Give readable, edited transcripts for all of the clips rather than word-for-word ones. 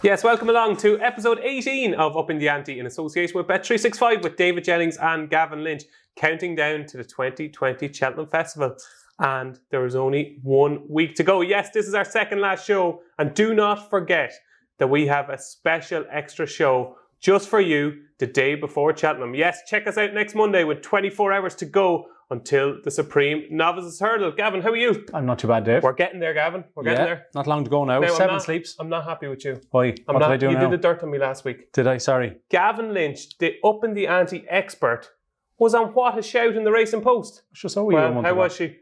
Yes, welcome along to episode 18 of Upping The Ante in association with Bet365 with David Jennings and Gavin Lynch, counting down to the 2020 Cheltenham Festival. And there is only 1 week to go. Yes, this is our second last show. And do not forget that we have a special extra show just for you the day before Cheltenham. Yes, check us out next Monday with 24 hours to go until the Supreme Novices Hurdle. Gavin, how are you? I'm not too bad, Dave. We're getting there, Gavin. We're getting there. Not long to go now. 7 sleeps. I'm not happy with you. Why? What did I do now? You did the dirt on me last week. Did I? Sorry. Gavin Lynch, the Upping The Ante expert, was on What a Shout in the Racing Post. How was she?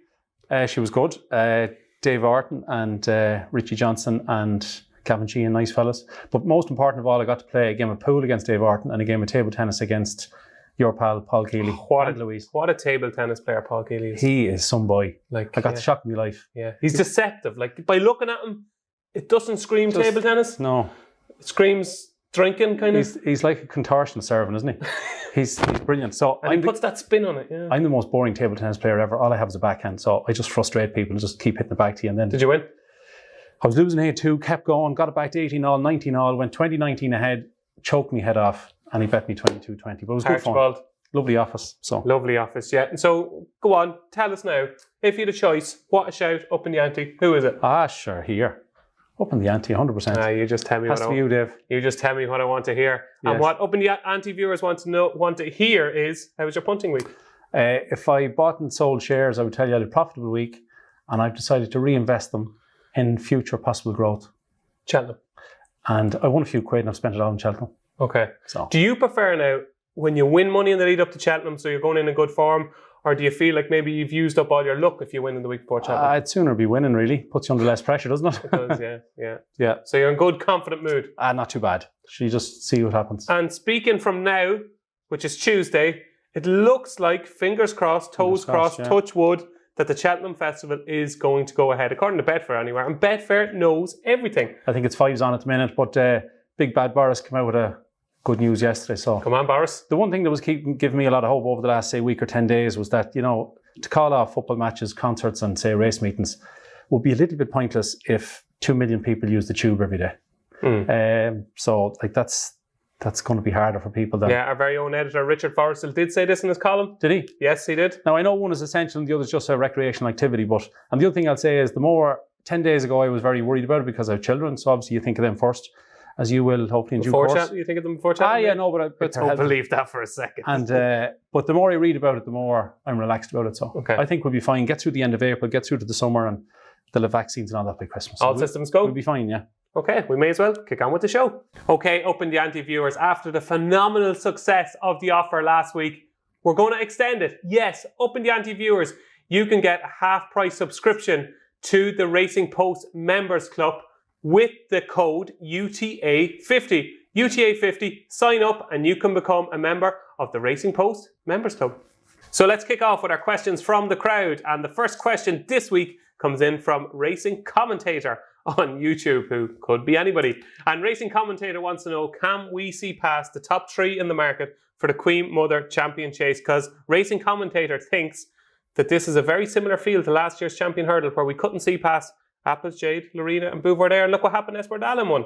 She was good. Dave Orton and Richie Johnson and Gavin Sheehan, nice fellas. But most important of all, I got to play a game of pool against Dave Orton and a game of table tennis against your pal Paul Keeley. What a table tennis player Paul Keeley is. He is some boy. I got the shock of my life. Yeah, he's deceptive. Like, by looking at him, it doesn't scream table tennis. No, it screams drinking kind of. He's like a contortion serving, isn't he? He's brilliant. So and he puts that spin on it. Yeah. I'm the most boring table tennis player ever. All I have is a backhand, so I just frustrate people and just keep hitting it back to you. And then did you win? I was losing 8-2, kept going, got it back to 18-all, 19-all, went 20-19 ahead, choked me head off, and he bet me 22-20. But it was good fun. Lovely office. Lovely office, yeah. And so, go on, tell us now, if you had a choice, What a Shout, Upping The Ante, who is it? Sure, here. Upping The Ante, 100%. You just tell me You just tell me what I want to hear. Yes. And what Upping The Ante viewers want to hear is, how was your punting week? If I bought and sold shares, I would tell you I had a profitable week, and I've decided to reinvest them in future possible growth. Cheltenham. And I won a few quid and I've spent it all in Cheltenham. Okay. So, do you prefer now, when you win money in the lead up to Cheltenham, so you're going in good form, or do you feel like maybe you've used up all your luck if you win in the week before Cheltenham? I'd sooner be winning, really. Puts you under less pressure, doesn't it? It does, yeah. So you're in good, confident mood? Not too bad. You just see what happens. And speaking from now, which is Tuesday, it looks like, fingers crossed, toes crossed, touch wood, that the Cheltenham Festival is going to go ahead, according to Betfair anywhere. And Betfair knows everything. I think it's 5s on at the minute, but Big Bad Boris came out with a good news yesterday. So come on, Boris. The one thing that was giving me a lot of hope over the last, say, week or 10 days was that, to call off football matches, concerts and, say, race meetings would be a little bit pointless if 2 million people use the tube every day. So that's going to be harder for people then. Yeah, our very own editor, Richard Forrestal, did say this in his column. Did he? Yes, he did. Now, I know one is essential and the other is just a recreational activity, and the other thing I'll say is 10 days ago I was very worried about it because I have children, so obviously you think of them first, as you will hopefully in due course. You think of them before Cheltenham? Yeah, no, but don't believe that for a second. And but the more I read about it, the more I'm relaxed about it. So I think we'll be fine. Get through the end of April, get through to the summer, and they'll have vaccines and all that by Christmas. All systems go? We'll be fine, yeah. Okay, we may as well kick on with the show. Okay, Upping The Ante viewers, after the phenomenal success of the offer last week, we're going to extend it. Yes, Upping The Ante viewers, you can get a half-price subscription to the Racing Post Members Club with the code UTA50. UTA50, sign up and you can become a member of the Racing Post Members Club. So let's kick off with our questions from the crowd. And the first question this week comes in from Racing Commentator on YouTube, who could be anybody. And Racing Commentator wants to know, can we see past the top 3 in the market for the Queen Mother Champion Chase? Because Racing Commentator thinks that this is a very similar field to last year's Champion Hurdle, where we couldn't see past Apples, Jade, Lorena and Bouvardere. And look what happened, Esberdalen won.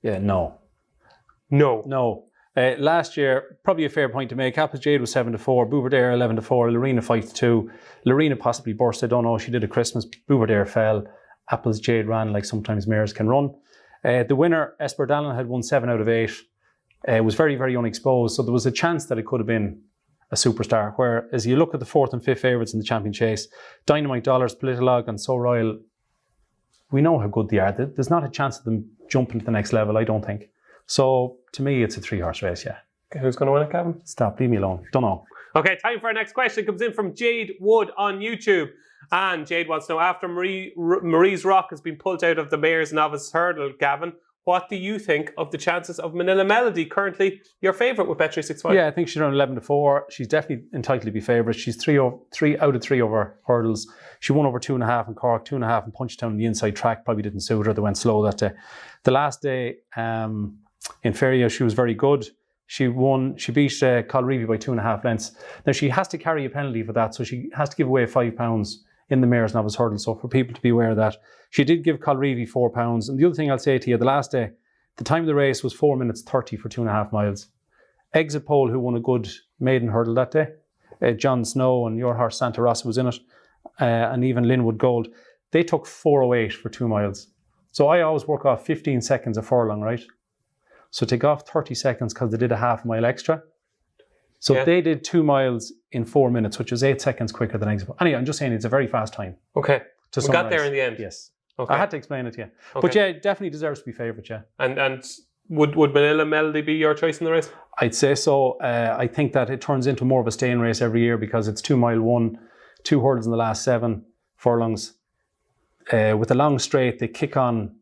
Yeah, no. Last year, probably a fair point to make. Apples Jade was 7-4, Bouvardere 11-4, Lorena 5-2. Lorena possibly burst, I don't know. She did a Christmas. Bouvardere fell. Apples Jade ran like sometimes mares can run. The winner, Esberdalen, had won 7 out of 8. It was very, very unexposed. So there was a chance that it could have been a superstar. Whereas you look at the 4th and 5th favourites in the Champion Chase, Dynamite Dollars, Politolog and So Royal, we know how good they are. There's not a chance of them jumping to the next level, I don't think. So to me, it's a 3-horse race, yeah. Okay, who's going to win it, Gavin? Stop, leave me alone. Don't know. Okay, time for our next question. It comes in from Jade Wood on YouTube. And Jade wants to know, after Marie's Rock has been pulled out of the Mayor's Novice Hurdle, Gavin, what do you think of the chances of Manila Melody, currently your favourite with Bet365? Yeah, I think she's around 11-4. She's definitely entitled to be favourite. She's 3 out of 3 over hurdles. She won over 2.5 in Cork, 2.5 in Punchestown. The inside track probably didn't suit her. They went slow that day. The last day in Feria, she was very good. She beat Colreevy by 2.5 lengths. Now she has to carry a penalty for that, so she has to give away £5 in the Mayor's Novice Hurdle. So for people to be aware of that. She did give Colreevy £4. And the other thing I'll say to you, the last day, The time of the race was 4 minutes 30 for 2.5 miles. Exit Pole, who won a good maiden hurdle that day, John Snow and your horse Santa Rosa was in it, and even Linwood Gold, they took 4:08 for 2 miles. So I always work off 15 seconds a furlong, right? So take off 30 seconds because they did a half mile extra. So they did 2 miles in 4 minutes, which is 8 seconds quicker than Exit Pole. Anyway, I'm just saying it's a very fast time. Okay. We got there in the end. Yes. Okay. I had to explain it to you. Okay. But yeah, it definitely deserves to be favourite, yeah. And would Manila Melody be your choice in the race? I'd say so. I think that it turns into more of a staying race every year because it's 2 mile one, 2 hurdles in the last 7 furlongs. With a long straight, they kick on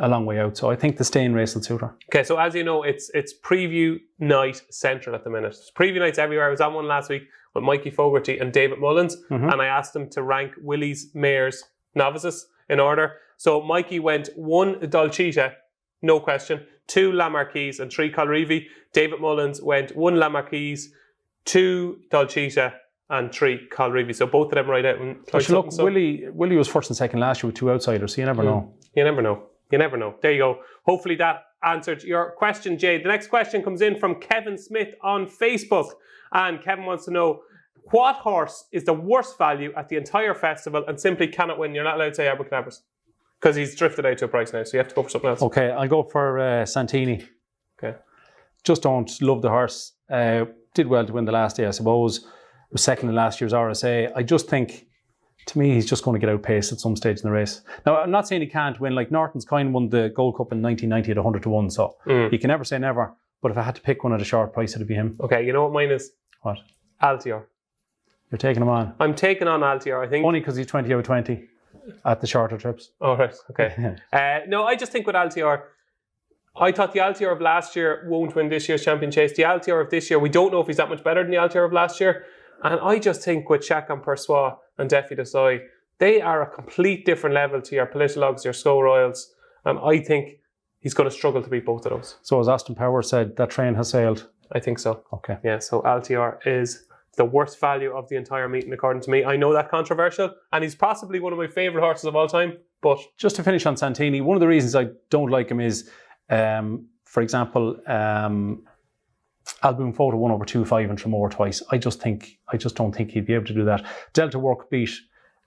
a long way out. So I think the staying race will suit her. Okay, so as you know, it's preview night central at the minute. It's preview nights everywhere. I was on one last week with Mikey Fogarty and David Mullins, and I asked them to rank Willie's mares novices in order. So Mikey went 1 Dolcita, no question, 2 La Marquise and 3 Colreevy. David Mullins went 1 La Marquise, 2 Dolcita and 3 Colreevy. So both of them right out. Look, Willie was first and second last year with 2 outsiders, so you never know. You never know. You never know. There you go. Hopefully that answered your question, Jade. The next question comes in from Kevin Smith on Facebook. And Kevin wants to know, what horse is the worst value at the entire festival and simply cannot win? You're not allowed to say Abracadabras because he's drifted out to a price now, so you have to go for something else. Okay, I'll go for Santini. Okay. Just don't love the horse. Did well to win the last day, I suppose. Was second in last year's RSA. I just think, to me, he's just going to get outpaced at some stage in the race. Now, I'm not saying he can't win. Like Norton's Kind won the Gold Cup in 1990 at 100 to 1, so you can never say never. But if I had to pick one at a short price, it'd be him. Okay, you know what mine is? What? Altior. You're taking him on? I'm taking on Altior, I think. Only because he's 20 out of 20 at the shorter trips. Oh, right. Okay. No, I just think with Altior, I thought the Altior of last year won't win this year's Champion Chase. The Altior of this year, we don't know if he's that much better than the Altior of last year. And I just think with Chacun Persois and Defi Desai, they are a complete different level to your Politologues, your Sco Royals. And I think he's going to struggle to beat both of those. So as Austin Power said, that train has sailed? I think so. Okay. Yeah, so Altior is the worst value of the entire meeting, according to me. I know that's controversial, and he's possibly one of my favourite horses of all time, but... Just to finish on Santini, one of the reasons I don't like him is, for example, Alboom Photo won over 2.5 and Tremor twice. I just don't think he'd be able to do that. Delta Work beat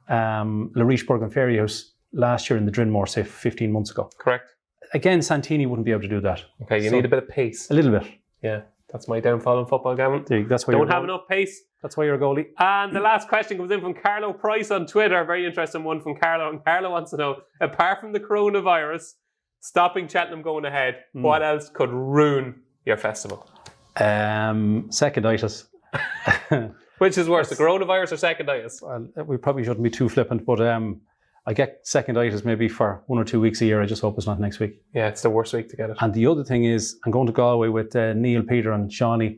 Larichburg and Fairyhouse last year in the Drinmore, say 15 months ago. Correct. Again, Santini wouldn't be able to do that. Okay, you need a bit of pace. A little bit. Yeah, that's my downfall in football, Gavin. That's why don't have enough pace. That's why you're a goalie. And the last question comes in from Carlo Price on Twitter. Very interesting one from Carlo. And Carlo wants to know, apart from the coronavirus stopping Cheltenham going ahead, what else could ruin your festival? Seconditis. Which is worse, the coronavirus or seconditis? Well, we probably shouldn't be too flippant, but I get seconditis maybe for 1 or 2 weeks a year. I just hope it's not next week. Yeah, it's the worst week to get it. And the other thing is, I'm going to Galway with Neil, Peter and Shawnee,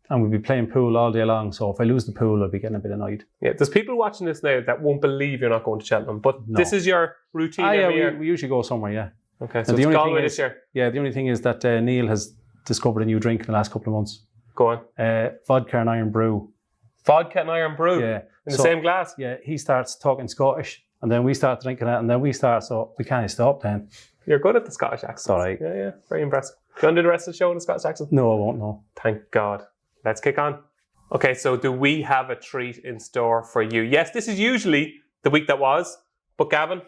and we'll be playing pool all day long. So if I lose the pool, I'll be getting a bit annoyed. Yeah, there's people watching this now that won't believe you're not going to Cheltenham, but this is your routine every year. We usually go somewhere, yeah. Okay, so it's Galway this year. Yeah, the only thing is that Neil has discovered a new drink in the last couple of months. Go on. Vodka and Iron Brew. Vodka and Iron Brew? Yeah. In the same glass? Yeah, he starts talking Scottish, and then we start drinking it, and then we start, so we can't stop then. You're good at the Scottish accent. All right. Yeah, very impressive. Do you want to do the rest of the show in the Scottish accent? No, I won't, no. Thank God. Let's kick on. Okay, so do we have a treat in store for you? Yes, this is usually the week that was, but Gavin,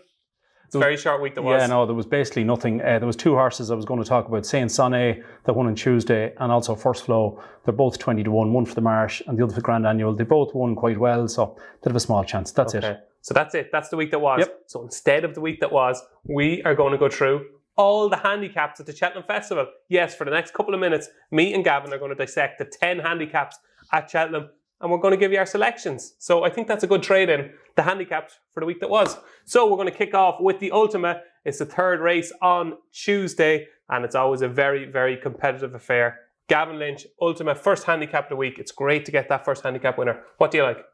it's a very short week that was. Yeah, no, there was basically nothing. There was 2 horses I was going to talk about. Saint Sonnet, that won on Tuesday, and also First Flow. They're both 20 to 1, one for the Marsh and the other for the Grand Annual. They both won quite well, so they have a small chance. That's it. So that's it. That's the week that was. Yep. So instead of the week that was, we are going to go through all the handicaps at the Cheltenham Festival. Yes, for the next couple of minutes, me and Gavin are going to dissect the 10 handicaps at Cheltenham, and we're going to give you our selections. So I think that's a good trade-in, the handicaps for the week that was. So we're going to kick off with the Ultima. It's the 3rd race on Tuesday, and it's always a very, very competitive affair. Gavin Lynch, Ultima, first handicap of the week. It's great to get that first handicap winner. What do you like?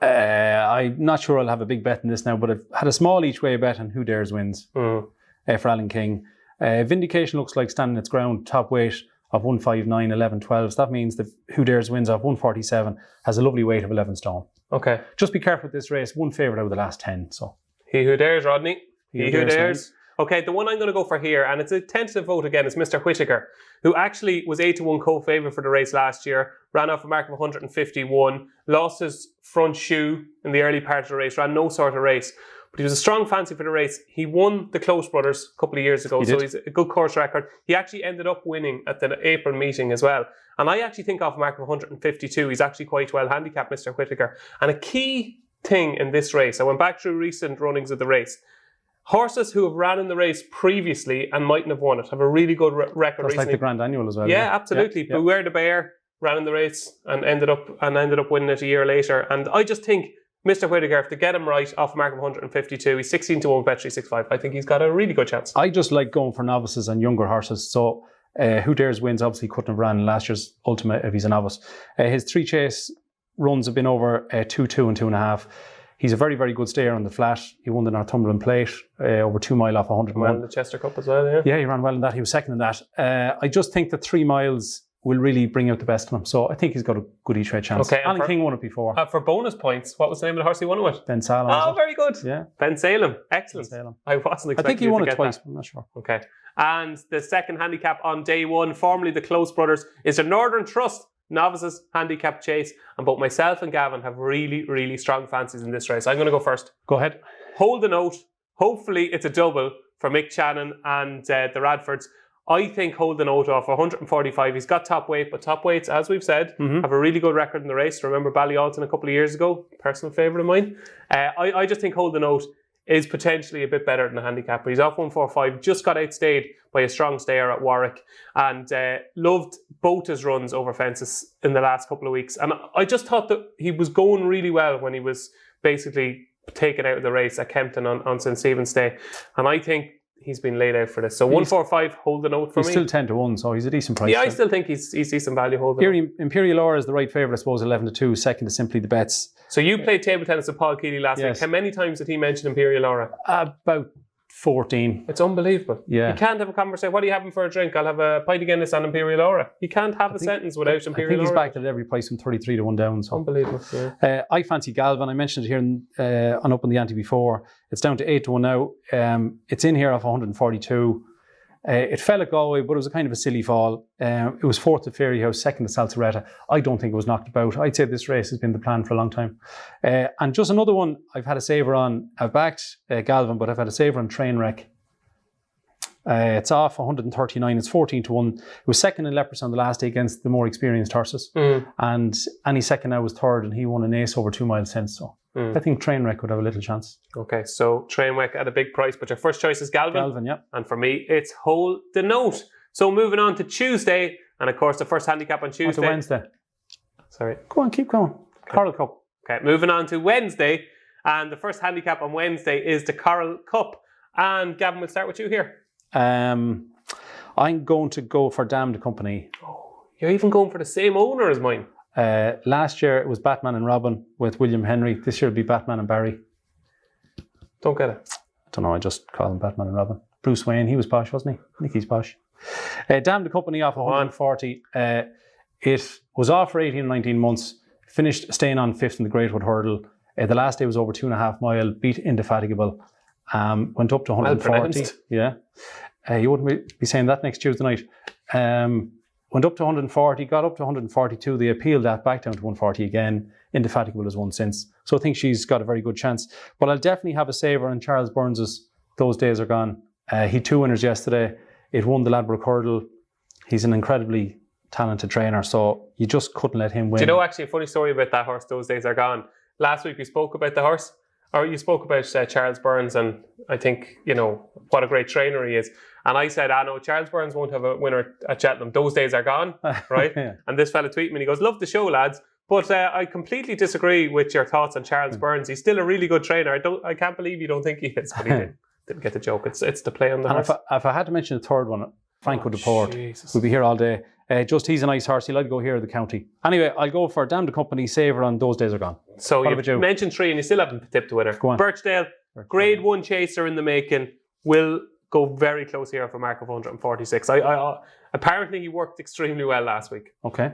I'm not sure I'll have a big bet in this now, but I've had a small each way bet on Who Dares wins for Alan King. Vindication looks like standing its ground, top weight of 159, 11, 12. So that means that Who Dares wins off 147, has a lovely weight of 11 stone. Okay. Just be careful with this race. One favourite out of the last 10. So He Who Dares, Rodney. He Who Dares. Okay, the one I'm going to go for here, and it's a tentative vote again, is Mr. Whittaker, who actually was 8-1 co-favourite for the race last year, ran off a mark of 151, lost his front shoe in the early part of the race, ran no sort of race. But he was a strong fancy for the race. He won the Close Brothers a couple of years ago, so he's a good course record. He actually ended up winning at the April meeting as well. And I actually think off a mark of 152, he's actually quite well handicapped, Mr. Whittaker. And a key thing in this race, I went back through recent runnings of the race. Horses who have ran in the race previously and mightn't have won it have a really good record recently. That's like the Grand Annual as well. Yeah, absolutely. Yeah. Beware the Bear ran in the race and ended up winning it a year later. And I just think Mr. Whittaker, if they get him right off a mark of 152, he's 16-1 bet 365. I think he's got a really good chance. I just like going for novices and younger horses. So Who Dares Wins obviously couldn't have ran last year's Ultimate if he's a novice. His 3 chase runs have been over 2-2 and 2.5. He's a very, very good stayer on the flat. He won the Northumberland Plate over 2 mile off 101. Ran the Chester Cup as well, yeah. Yeah, he ran well in that. He was second in that. I just think that 3 miles will really bring out the best in him. So I think he's got a good each-way chance. Okay, Alan King won it before. For bonus points, what was the name of the horse he won it with? Ben Salem. Oh, very good. Yeah. Ben Salem. Excellent. Ben Salem. I wasn't expecting I think he won to it get twice, that. but I'm not sure. Okay. And the second handicap on day one, formerly the Close Brothers, is the Northern Trust Novices Handicap Chase. And both myself and Gavin have really, really strong fancies in this race. I'm going to go first. Go ahead. Hold the note. Hopefully it's a double for Mick Channon and the Radfords. I think hold the note off 145. He's got top weight, but top weights, as we've said, have a really good record in the race. Remember Ballyalton a couple of years ago, personal favourite of mine. I just think hold the note is potentially a bit better than the handicapper. He's off 145, just got outstayed by a strong stayer at Warwick, and loved both his runs over fences in the last couple of weeks. And I just thought that he was going really well when he was basically taken out of the race at Kempton on St. Stephen's Day. And I think he's been laid out for this. So 145, hold the note for me. He's still 10-1, so he's a decent price. Yeah, I still think he's decent value. Hold the note. Imperial Aura is the right favourite, I suppose, 11-2. Second is Simply the Bets. So you played table tennis with Paul Keeley last week. How many times did he mention Imperial Aura? About 14. It's unbelievable. Yeah. You can't have a conversation. What are you having for a drink? I'll have a pint of Guinness on Imperial Aura. You can't have a sentence without Imperial Aura. I think he's backed at every price from 33-1 down. So. Unbelievable. Yeah. I fancy Galvin. I mentioned it here on Upping The Ante before. It's down to 8-1 now. It's in here off 142. It fell at Galway, but it was a kind of a silly fall. It was 4th at Fairy House, 2nd at Salsaretta. I don't think it was knocked about. I'd say this race has been the plan for a long time. And just another one I've had a saver on. I've backed Galvin, but I've had a saver on Trainwreck. It's off 139. It's 14-1. It was second in Leprous on the last day against the more experienced horses. And any second now was third, and he won an ace over 2 miles since. So I think Trainwreck would have a little chance. Okay, so Trainwreck at a big price, but your first choice is Galvin. Galvin, yeah. And for me, it's Hold the Note. So moving on to Tuesday, and of course the first handicap on Tuesday. On to Wednesday. Sorry. Go on, keep going. Okay. Coral Cup. Okay, moving on to Wednesday, and the first handicap on Wednesday is the Coral Cup. And Gavin, we'll start with you here. I'm going to go for Damned Company. Oh, you're even going for the same owner as mine. Last year it was Batman and Robin with William Henry. This year it'll be Batman and Barry. Don't get it. I don't know, I just call him Batman and Robin. Bruce Wayne, he was posh, wasn't he? I think he's posh. Damned Company off 140. It was off for 18 or 19 months. Finished staying on 5th in the Greatwood Hurdle. The last day was over 2.5 mile. Beat Indefatigable. Went up to 140. Yeah. You wouldn't be saying that next Tuesday night. Went up to 140, got up to 142. They appealed that back down to 140 again. Indefatigable has won since. So I think she's got a very good chance. But I'll definitely have a saver on Charles Burns's Those Days Are Gone. He had 2 winners yesterday. It won the Ladbroke Hurdle. He's an incredibly talented trainer, so you just couldn't let him win. Do you know actually a funny story about that horse, Those Days Are Gone? Last week we spoke about the horse, or you spoke about Charles Burns, and I think, you know, what a great trainer he is. And I said, no, Charles Burns won't have a winner at Cheltenham. Those days are gone, right? Yeah. And this fella tweeted me and he goes, love the show, lads. But I completely disagree with your thoughts on Charles Burns. He's still a really good trainer. I can't believe you don't think he is, but he didn't get the joke. It's the play on the horse. If I had to mention a third one, Franco Deport. We'll be here all day. He's a nice horse. He'll like to go here at the county. Anyway, I'll go for Damned Company, saver on Those Days Are Gone. So you mentioned 3 and you still haven't tipped the winner. Go on. Birchdale, grade 1 chaser in the making, will go very close here for a mark of 146. Apparently he worked extremely well last week. Okay.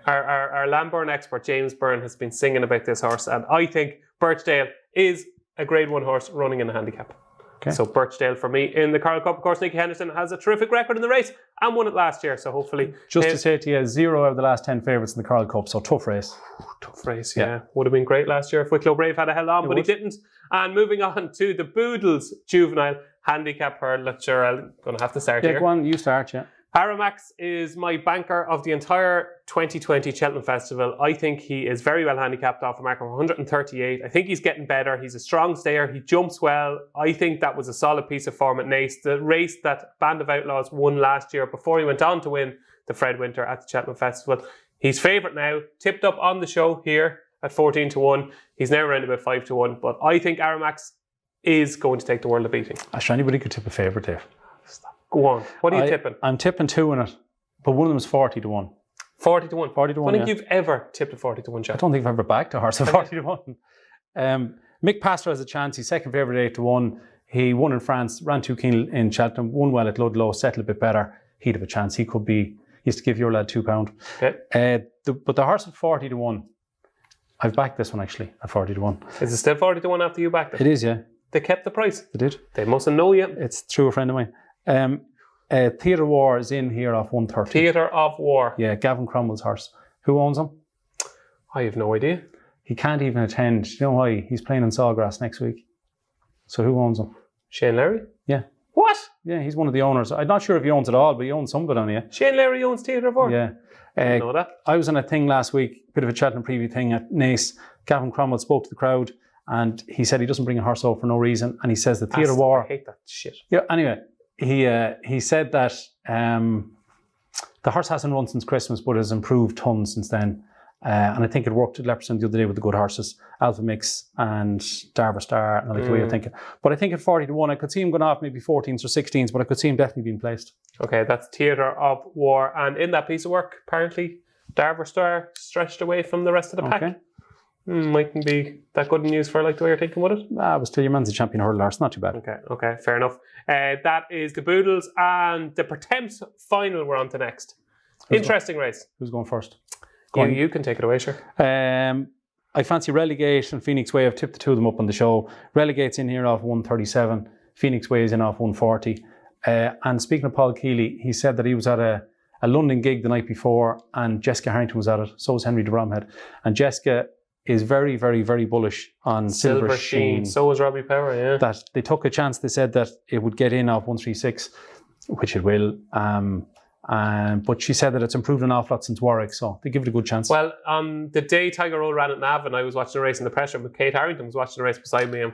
Our Lambourne expert, James Byrne, has been singing about this horse, and I think Birchdale is a grade 1 horse running in a handicap. Okay. So Birchdale for me in the Coral Cup. Of course, Nicky Henderson has a terrific record in the race and won it last year. So hopefully... Just to say to you, 0 out of the last 10 favourites in the Coral Cup. So tough race. Tough race, yeah. Would have been great last year if Wicklow Brave had held on, but he didn't. And moving on to the Boodles Juvenile Handicap Hurdle. Sure, I'm going to have to start here. Go on, you start, yeah. Haramax is my banker of the entire 2020 Cheltenham Festival. I think he is very well handicapped off a mark of 138. I think he's getting better. He's a strong stayer. He jumps well. I think that was a solid piece of form at Naas. The race that Band of Outlaws won last year before he went on to win the Fred Winter at the Cheltenham Festival. He's favourite now, tipped up on the show here at 14-1. He's now around about 5-1. But I think Haramax is going to take the world of beating. Actually, anybody could tip a favourite, Dave. Go on. What are you tipping? I'm tipping 2 in it, but one of them is 40-1. 40-1? 40-1, I don't think you've ever tipped a 40-1 shot. I don't think I've ever backed a horse at 40-1. Mick Pastor has a chance. He's second favourite 8-1. He won in France, ran 2 keen in Cheltenham, won well at Ludlow, settled a bit better. He'd have a chance. He used to give your lad £2. Okay. But the horse at 40-1, I've backed this one actually at 40-1. Is it still 40-1 after you backed it? It is, yeah. They kept the price? They did. They mustn't know you. It's through a friend of mine. Theatre War is in here off 130. Theatre of War. Yeah, Gavin Cromwell's horse. Who owns him? I have no idea. He can't even attend. Do you know why? He's playing in Sawgrass next week. So who owns him? Shane Larry? Yeah. What? Yeah, he's one of the owners. I'm not sure if he owns it all, but he owns some of it on it. Shane Larry owns Theatre of War? Yeah. I didn't know that. I was on a thing last week, bit of a Cheltenham preview thing at Naas. Gavin Cromwell spoke to the crowd and he said he doesn't bring a horse over for no reason. And he says the Theatre War... I hate that shit. Yeah, anyway, he said that the horse hasn't run since Christmas but has improved tons since then. And I think it worked at Leopardstown the other day with the good horses, Alpha Mix and Darver Star, and I like the way you're thinking. But I think at 40-1, I could see him going off maybe 14s or 16s, but I could see him definitely being placed. Okay, that's Theatre of War. And in that piece of work, apparently, Darver Star stretched away from the rest of the pack. Okay. Mightn't be that good news for like the way you're thinking, would it? But still, your man's a champion hurdle horse, not too bad. Okay, fair enough. That is the Boodles and the Pertemps final we're on to next. Interesting race. Who's going first? You can take it away, sure. I fancy Relegate and Phoenix Way. I've tipped the two of them up on the show. Relegate's in here off 137. Phoenix Way is in off 140. And speaking of Paul Keeley, he said that he was at a London gig the night before and Jessica Harrington was at it. So was Henry de Bromhead. And Jessica is very, very, very bullish on Silver Sheen. So was Robbie Power, yeah. That they took a chance. They said that it would get in off 136, which it will. But she said that it's improved an awful lot since Warwick, so they give it a good chance. Well, on the day Tiger Roll ran at Navan, I was watching the race in the press room with Kate Harrington was watching the race beside me and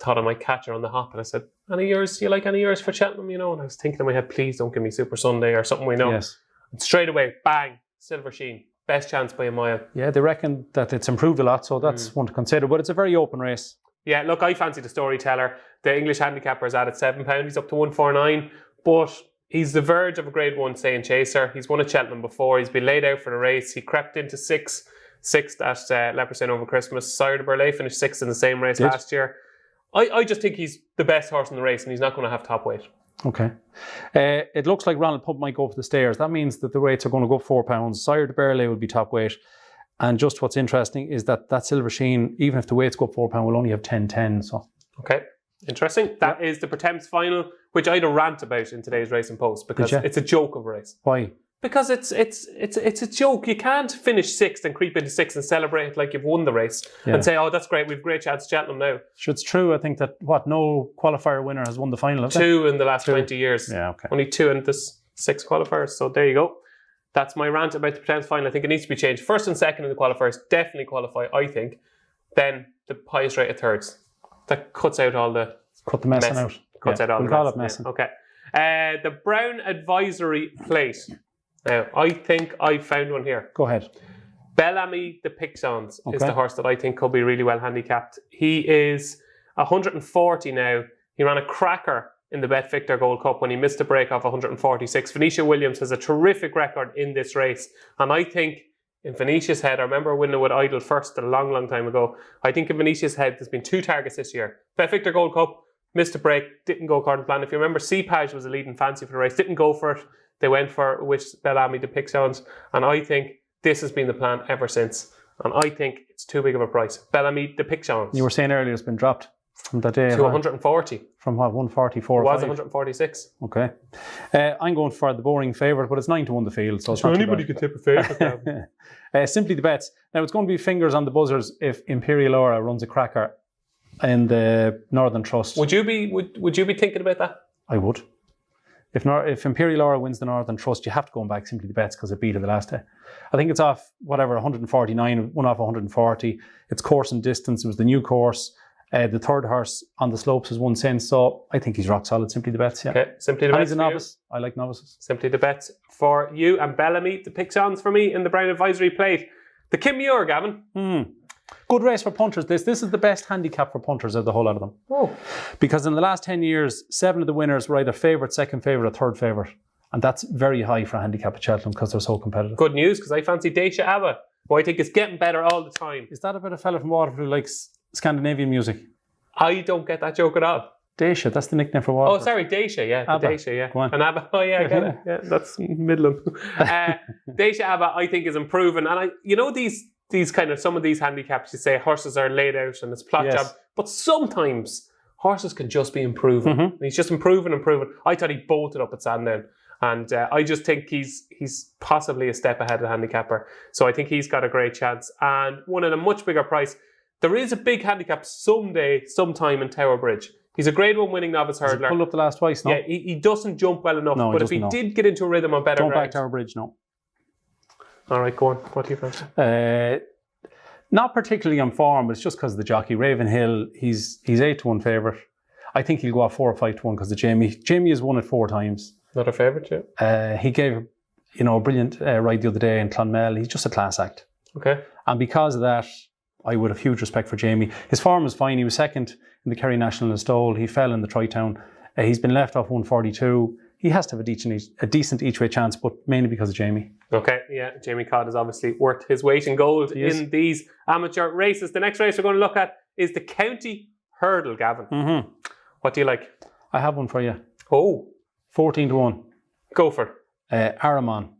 thought I might catch her on the hop. And I said, do you like any yours for Cheltenham, you know? And I was thinking in my head, please don't give me Super Sunday or something we know. Yes. And straight away, bang, Silver Sheen. Best chance by a mile. Yeah, they reckon that it's improved a lot, so that's one to consider. But it's a very open race. Yeah, look, I fancy the Storyteller. The English Handicapper is at £7. He's up to 149. But he's the verge of a Grade 1 Staying Chaser. He's won at Cheltenham before. He's been laid out for the race. He crept into sixth at Leopardstown over Christmas. Sire de Burleigh finished sixth in the same race last year. I just think he's the best horse in the race and he's not going to have top weight. Okay. It looks like Ronald Pup might go for the stairs. That means that the weights are going to go up £4. Sire de Burleigh will be top weight. And just what's interesting is that Silver Sheen, even if the weights go up £4, will only have 10-10. So. Okay. Interesting. That is the Pertemps final, which I had a rant about in today's Racing Post because it's a joke of a race. Why? Because it's a joke. You can't finish sixth and creep into sixth and celebrate it like you've won the race and say, oh, that's great, we've great chance at Cheltenham now. Sure, it's true. I think that, no qualifier winner has won the final, have they? 2 in the last 20 years. Yeah, okay. Only 2 in this 6 qualifiers. So there you go. That's my rant about the Pertemps final. I think it needs to be changed. First and second in the qualifiers definitely qualify, I think. Then the highest rate of thirds. That cuts out all the... Cut the messing out. Cuts out all the call it messing. Okay. The Brown Advisory Plate. Now, I think I found one here. Go ahead. Bellamy the Pixons is the horse that I think could be really well handicapped. He is 140 now. He ran a cracker in the Bet Victor Gold Cup when he missed a break off 146. Venetia Williams has a terrific record in this race. And I think in Venetia's head, I remember winning with Idle first a long, long time ago. I think in Venetia's head, there's been 2 targets this year. Bet Victor Gold Cup, missed a break, didn't go according to plan. If you remember, Cepage was a leading fancy for the race, didn't go for it. They went for which Bellamy the Pixons. And I think this has been the plan ever since. And I think it's too big of a price. Bellamy the Pixons. You were saying earlier it's been dropped. from that day. To 140. From what, 144? It was 146. Okay. I'm going for the boring favourite, but it's 9-1 the field. So it's Sure, not too anybody bad. could tip a favourite. Simply the bets. Now, it's going to be fingers on the buzzers if Imperial Aura runs a cracker in the Northern Trust. Would you be thinking about that? I would. If Imperial Aura wins the Northern Trust, you have to go back simply the bets because it beat it the last day. I think it's off, 149, one off 140. It's course and distance. It was the new course. The third horse on the slopes has won since, so I think he's rock solid. Simply the bets, yeah. Okay, simply the bets. He's a novice. I like novices. Simply the bets for you and Bellamy. The pick-ons for me in the Brown Advisory Plate. The Kim Muir, Gavin. Good race for punters. This is the best handicap for punters of the whole lot of them. Oh. Because in the last 10 years, 7 of the winners were either favourite, second favourite, or third favourite. And that's very high for a handicap at Cheltenham because they're so competitive. Good news, because I fancy Daisha Abba, who I think is getting better all the time. Is that about a fella from Waterford who likes Scandinavian music? I don't get that joke at all. Daisha, that's the nickname for Waterford. Oh, sorry, Daisha, yeah. Abba. Daisha, yeah. Go on. And Abba, oh yeah, I get it. Yeah, that's Midland. Daisha Abba, I think, is improving. And these kind of, some of these handicaps, you say horses are laid out and it's plot job. But sometimes horses can just be improving. And he's just improving. I thought he bolted up at Sandown. And I just think he's possibly a step ahead of the handicapper. So I think he's got a great chance. And one at a much bigger price. There is a big handicap sometime in Tower Bridge. He's a Grade 1 winning novice hurdler. He's pulled up the last twice, no? Yeah, he doesn't jump well enough. No, but if he did get into a rhythm on better ground... Don't back Tower Bridge, no. All right, go on. What do you fancy? Not particularly on form, but it's just because of the jockey. Ravenhill, he's 8-1 favourite. I think he'll go off 4 or 5-1 because of Jamie. Jamie has won it 4 times. Not a favourite, yeah. He gave a brilliant ride the other day in Clonmel. He's just a class act. Okay. And because of that, I would have huge respect for Jamie. His form was fine. He was second in the Kerry National in Stole. He fell in the Tri-Town. He's been left off 142. He has to have a decent each-way chance, but mainly because of Jamie. Okay, yeah. Jamie Codd is obviously worth his weight in gold in these amateur races. The next race we're going to look at is the County Hurdle, Gavin. What do you like? I have one for you. Oh. 14-1. Go for it. Aramon.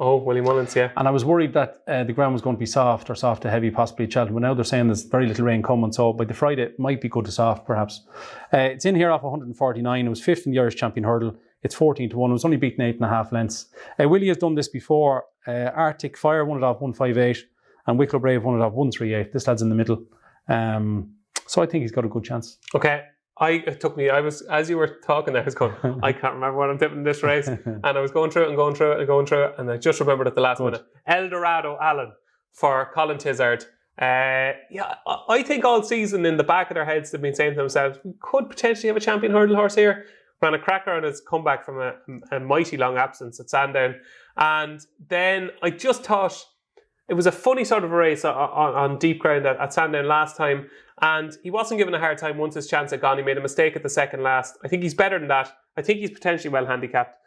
Oh, Willie Mullins, yeah. And I was worried that the ground was going to be soft or soft to heavy, possibly at Cheltenham. But now they're saying there's very little rain coming, so by the Friday it might be good to soft, perhaps. It's in here off 149. It was 5th in the Irish Champion Hurdle. It's 14-1. It was only beaten 8.5 lengths. Willie has done this before. Arctic Fire won it off 158, and Wicklow Brave won it off 138. This lad's in the middle. So I think he's got a good chance. Okay. As you were talking there, I was going, I can't remember what I'm tipping in this race. And I was going through it, and I just remembered at the last minute. Eldorado Allen for Colin Tizard. I think all season in the back of their heads they've been saying to themselves, we could potentially have a champion hurdle horse here. Ran a cracker on his comeback from a mighty long absence at Sandown. And then I just thought it was a funny sort of a race on deep ground at Sandown last time. And he wasn't given a hard time once his chance had gone. He made a mistake at the second last. I think he's better than that. I think he's potentially well handicapped.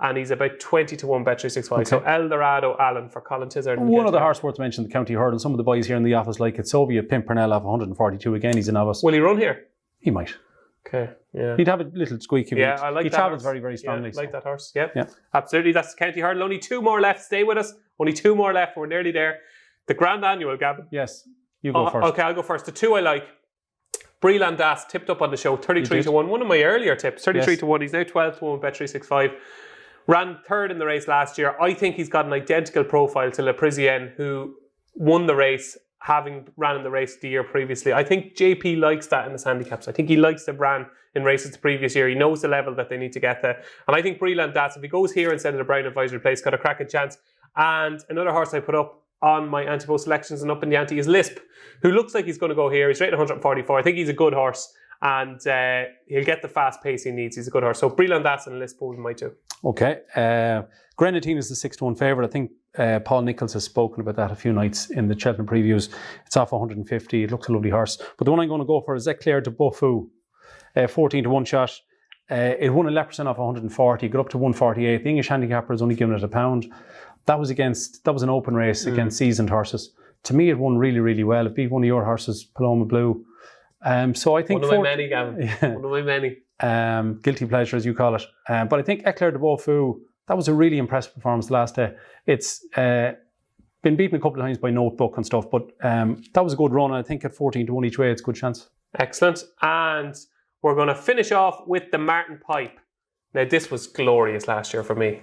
And he's about 20-1 Bet365. Okay. So Eldorado Allen for Colin Tizard. One of the horse worth mentioning, the County Hurdle. Some of the boys here in the office like it. Soviet Pimpernel off 142 again. He's a novice. Will he run here? He might. Okay, yeah. He'd have a little squeak. I like that. He travels very, very strongly. Yeah, I like that horse. Yep. Yeah, absolutely. That's the County Hurdle. Only 2 more left. Stay with us. Only 2 more left. We're nearly there. The Grand Annual, Gavin. Yes, you go first. Okay, I'll go first. The 2 I like. Breland Das tipped up on the show, 33-1. One of my earlier tips, 33-1. He's now 12-1 with Bet365. Ran 3rd in the race last year. I think he's got an identical profile to Le Parisien, who won the race, having ran in the race the year previously. I think JP likes that in his handicaps. I think he likes to ran in races the previous year. He knows the level that they need to get to. And I think Breland Das, if he goes here instead of the Brown Advisory Place, got a cracking chance. And another horse I put up on my anti-post selections and up in the ante is Lisp, who looks like he's going to go here. He's rated 144. I think he's a good horse, and he'll get the fast pace he needs. He's a good horse. So Breland Das and Lisp will be my 2. Okay. Grenadine is the 6-1 favourite. I think Paul Nichols has spoken about that a few nights in the Cheltenham previews. It's off 150. It looks a lovely horse. But the one I'm going to go for is Eclair de Beaufou, 14-1 shot. It won 11% off 140, got up to 148. The English handicapper has only given it £1. That was an open race against seasoned horses. To me, it won really, really well. It beat one of your horses, Paloma Blue. So I think one of my many, Gavin. Yeah. One of my many. Guilty pleasure, as you call it. But I think Eclair de Beaufou, that was a really impressive performance last day. It's been beaten a couple of times by Notebook and stuff, but that was a good run. I think at 14-1 each way, it's a good chance. Excellent. And we're going to finish off with the Martin Pipe. Now, this was glorious last year for me.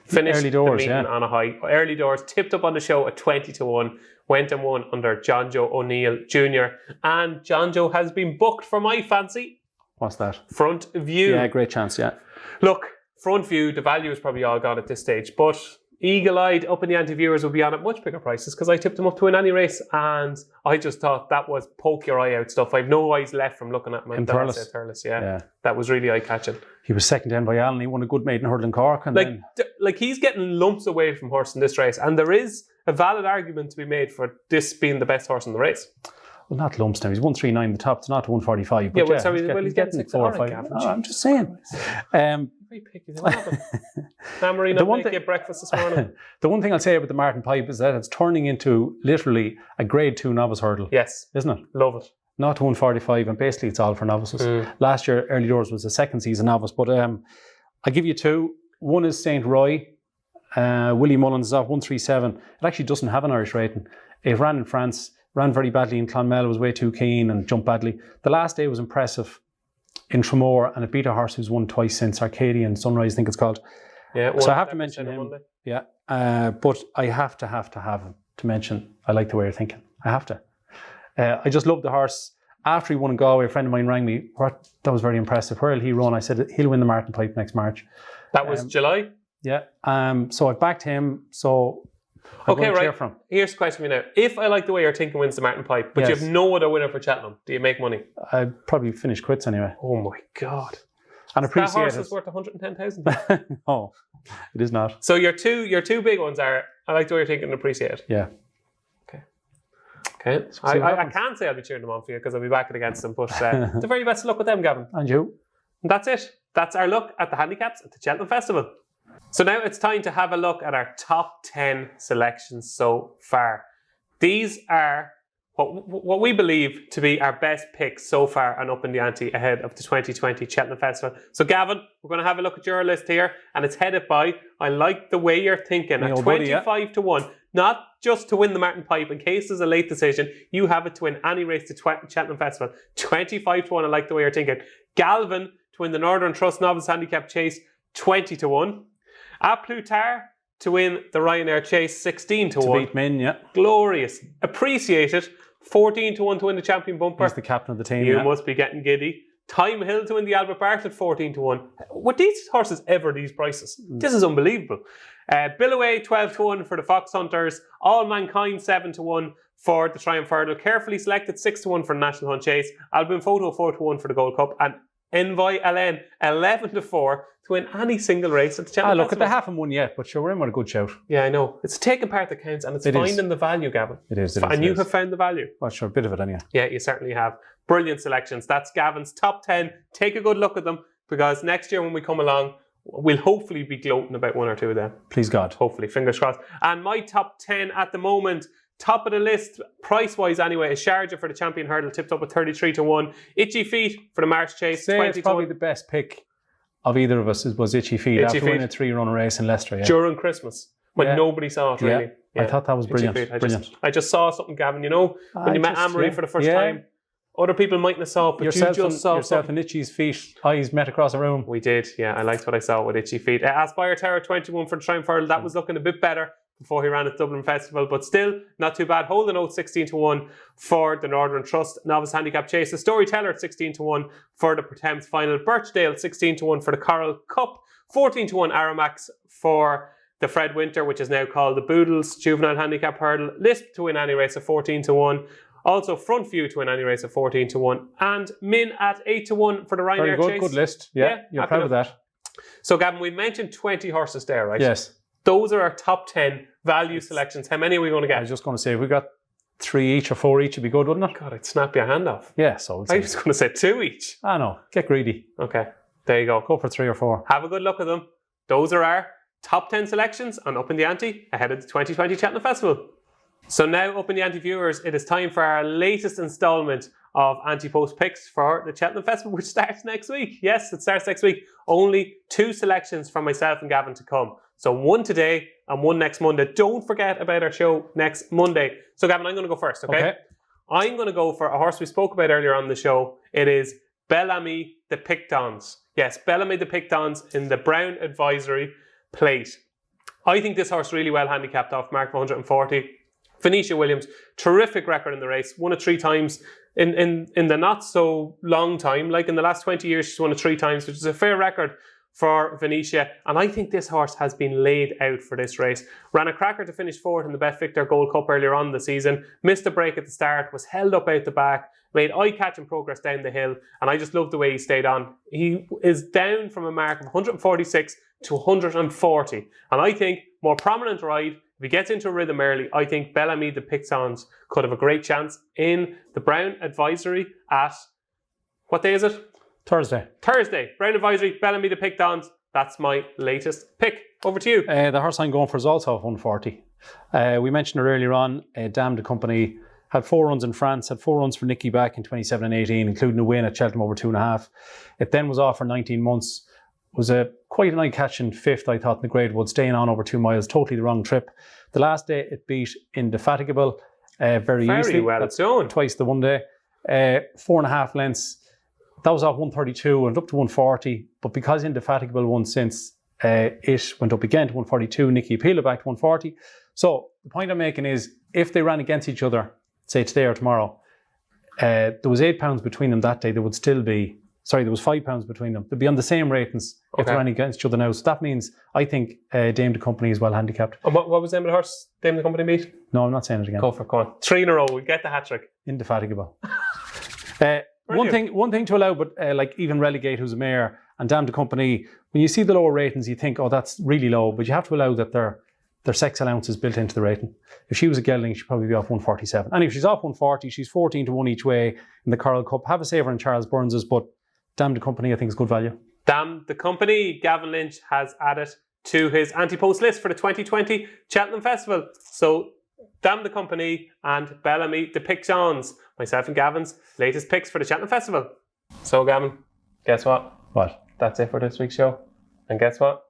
Finished early doors, the meeting on a high. Early doors, tipped up on the show at 20-1. Went and won under John Joe O'Neill Jr. And John Joe has been booked for my fancy. What's that? Front View. Yeah, great chance, yeah. Look, Front View, the value is probably all gone at this stage. But eagle-eyed, Up in the Ante viewers will be on at much bigger prices because I tipped them up to win any race. And I just thought that was poke your eye out stuff. I've no eyes left from looking at my Thurles. Yeah. That was really eye-catching. He was second in by Alan. He won a good maiden hurdle in Cork. And like he's getting lumps away from horse in this race. And there is a valid argument to be made for this being the best horse in the race. Well, not lumps now. He's 139 the top. It's not 145. But he's getting 6. 4 or 5. Gavin, I'm just saying. Very picky. Marina didn't get breakfast this morning. The one thing I'll say about the Martin Pipe is that it's turning into literally a grade 2 novice hurdle. Yes. Isn't it? Love it. Not to 145, and basically it's all for novices. Last year, Early Doors was the second season novice, but I'll give you 2. One is St. Roy. Willie Mullins is off 137. It actually doesn't have an Irish rating. It ran in France, ran very badly in Clonmel, was way too keen and jumped badly. The last day was impressive in Tremor, and it beat a horse who's won twice since, Arcadian Sunrise, I think it's called. Yeah, so I have to mention him. Yeah, but I have to have him to mention. I like the way you're thinking. I have to. I just love the horse. After he won in Galway, a friend of mine rang me. That was very impressive. Where'll he run? I said he'll win the Martin Pipe next March. That was July? Yeah. So I backed him. So okay, right. Here's the question for me now. If I like the way you're thinking wins the Martin Pipe, but you have no other winner for Cheltenham, do you make money? I'd probably finish quits anyway. Oh my God. And appreciate that horse is worth 110,000. No, it is not. So your two big ones are I like the way you're thinking and appreciate it. Yeah. Okay. I can't say I'll be cheering them on for you because I'll be backing against them, but the very best of luck with them, Gavin. And you. And that's it. That's our look at the handicaps at the Cheltenham Festival. So now it's time to have a look at our top 10 selections so far. These are what we believe to be our best picks so far and Up in the Ante ahead of the 2020 Cheltenham Festival. So Gavin, we're going to have a look at your list here, and it's headed by, I like the way you're thinking, at 25-1. Not just to win the Martin Pipe in case there's a late decision. You have it to win any race to Cheltenham Festival. 25-1, I like the way you're thinking. Galvin to win the Northern Trust Novice Handicap Chase, 20-1. A Plutar to win the Ryanair Chase, 16-1. To beat Min, yeah. Glorious. Appreciated. 14-1 to win the Champion Bumper. He's the captain of the team. You must be getting giddy. Time Hill to win the Albert Bartlett, 14-1. Were these horses ever these prices? This is unbelievable. Billaway, 12-1 for the Fox Hunters. All Mankind, 7-1 for the Triumph Hurdle. Carefully selected, 6-1 for the National Hunt Chase. Albin Photo, 4-1 for the Gold Cup. And Envoy Allen, 11-4 to win any single race at the Cheltenham Look, Festival. they haven't won yet, but sure, we're in with a good shout. Yeah, I know. It's taking part that counts, and it's finding the value, Gavin. It is. And you have found the value. Well, sure, a bit of it anyway. Yeah, you certainly have. Brilliant selections. That's Gavin's top 10. Take a good look at them, because next year when we come along, we'll hopefully be gloating about one or two of them. Please God. Hopefully, fingers crossed. And my top 10 at the moment, top of the list, price-wise anyway, is Sharjah for the Champion Hurdle, tipped up at 33-1. Itchy Feet for the March Chase, 20-1. It's probably the best pick of either of us was Itchy Feet after winning a 3-run race in Leicester. Yeah. During Christmas, when nobody saw it really. Yeah. I thought that was brilliant. I just saw something, Gavin, you know, when you met Anne-Marie for the first time. Other people mightn't have saw it, but you just saw yourself and Itchy's Feet. Eyes met across a room. We did, yeah. I liked what I saw with Itchy Feet. Aspire Terror, 21 for the Triumph Hurdle. That was looking a bit better before he ran at Dublin Festival, but still not too bad. Holding out 16-1 for the Northern Trust Novice Handicap Chase. The Storyteller at 16-1 for the Pertemps Final. Birchdale 16-1 for the Coral Cup. 14-1 Aramax for the Fred Winter, which is now called the Boodles Juvenile Handicap Hurdle. Lisp to win any race at 14-1. Also Front View to win any race at 14-1. And Min at 8-1 for the Ryanair Chase. Very good list. Yeah, you're proud of that. So Gavin, we've mentioned 20 horses there, right? Yes. Those are our top 10 value selections. How many are we going to get? I was just going to say, if we got 3 each or 4 each, it'd be good, wouldn't it? God, I'd snap your hand off. Yeah, so I was going to say 2 each. I know. Get greedy. Okay, there you go. Go for 3 or 4. Have a good look at them. Those are our top 10 selections on Up in the Ante ahead of the 2020 Cheltenham Festival. So now, Up in the Ante viewers, it is time for our latest instalment of Anti-Post picks for the Cheltenham Festival, which starts next week. Yes, it starts next week. Only 2 selections from myself and Gavin to come. So 1 today and 1 next Monday. Don't forget about our show next Monday. So Gavin, I'm going to go first, okay? I'm going to go for a horse we spoke about earlier on the show. It is Bellamy the Pictons. Yes, Bellamy the Pictons in the Brown Advisory Plate. I think this horse really well handicapped off mark of 140. Venetia Williams, terrific record in the race. Won it 3 times in the not so long time. Like in the last 20 years, she's won it 3 times, which is a fair record for Venetia. And I think this horse has been laid out for this race. Ran a cracker to finish 4th in the Bet Victor Gold Cup earlier on in the season. Missed a break at the start, was held up out the back, made eye-catching progress down the hill. And I just love the way he stayed on. He is down from a mark of 146 to 140. And I think more prominent ride, if he gets into a rhythm early, I think Bellamy the Pictons could have a great chance in the Brown Advisory at, what day is it? Thursday. Brown Advisory, Bellamy the Pictons. That's my latest pick. Over to you. The horse I'm going for is also 140. We mentioned it earlier on, Dame de Company had 4 runs in France, had 4 runs for Nicky back in 27 and 18, including a win at Cheltenham over 2.5. It then was off for 19 months. Was quite an eye-catching 5th, I thought, in the grade wood, staying on over 2 miles, totally the wrong trip. The last day it beat Indefatigable very easily. Well That's done. Twice the one day. 4.5 lengths. That was off 132 and up to 140. But because Indefatigable won since, it went up again to 142. Nicky appealed it back to 140. So the point I'm making is, if they ran against each other, say today or tomorrow, there was £8 between them that day, there was £5 between them. They'd be on the same ratings if they ran against each other now. So that means I think Dame de Company is well handicapped. And what was the name of the horse Dame de Company beat? No, I'm not saying it again. Go on. 3 in a row, we get the hat-trick. Indefatigable. One thing to allow, but like even relegate who's a mare and Dame de Company, when you see the lower ratings, you think, oh, that's really low, but you have to allow that their sex allowance is built into the rating. If she was a gelding, she'd probably be off 147. And if she's off 140, she's 14 to 1 each way in the Coral Cup. Have a saver in Charles Burns's, but Dame de Company, I think, is good value. Dame de Company, Gavin Lynch has added to his anti-post list for the 2020 Cheltenham Festival. So Dame de Company and Bellamy the Pictons, myself and Gavin's latest picks for the Cheltenham Festival. So Gavin, guess what? What? That's it for this week's show. And guess what?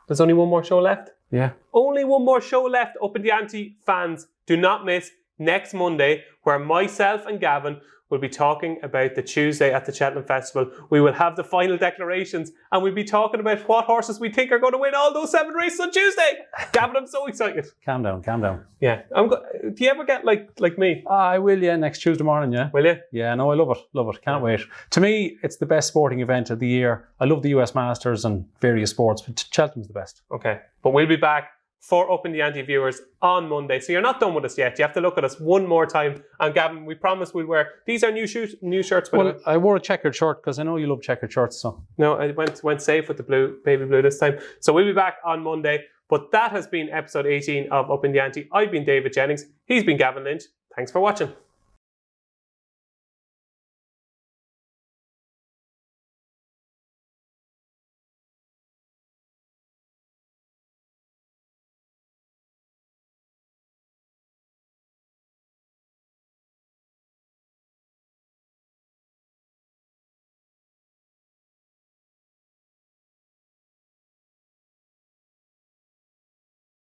There's only one more show left. Yeah. Only one more show left. Upping the Ante fans, do not miss next Monday, where myself and Gavin will be talking about the Tuesday at the Cheltenham Festival. We will have the final declarations and we'll be talking about what horses we think are going to win all those 7 races on Tuesday. Gavin, I'm so excited. Calm down. Yeah. Do you ever get like me? I will, yeah, next Tuesday morning, yeah. Will you? Yeah, no, I love it. Can't wait. To me, it's the best sporting event of the year. I love the US Masters and various sports, but Cheltenham's the best. Okay. But we'll be back for Upping the Ante viewers on Monday. So you're not done with us yet. You have to look at us one more time. And Gavin, we promise we'll wear... These are new shirts. Well, I wore a checkered shirt because I know you love checkered shirts. So no, I went safe with the baby blue this time. So we'll be back on Monday. But that has been episode 18 of Upping the Ante. I've been David Jennings. He's been Gavin Lynch. Thanks for watching.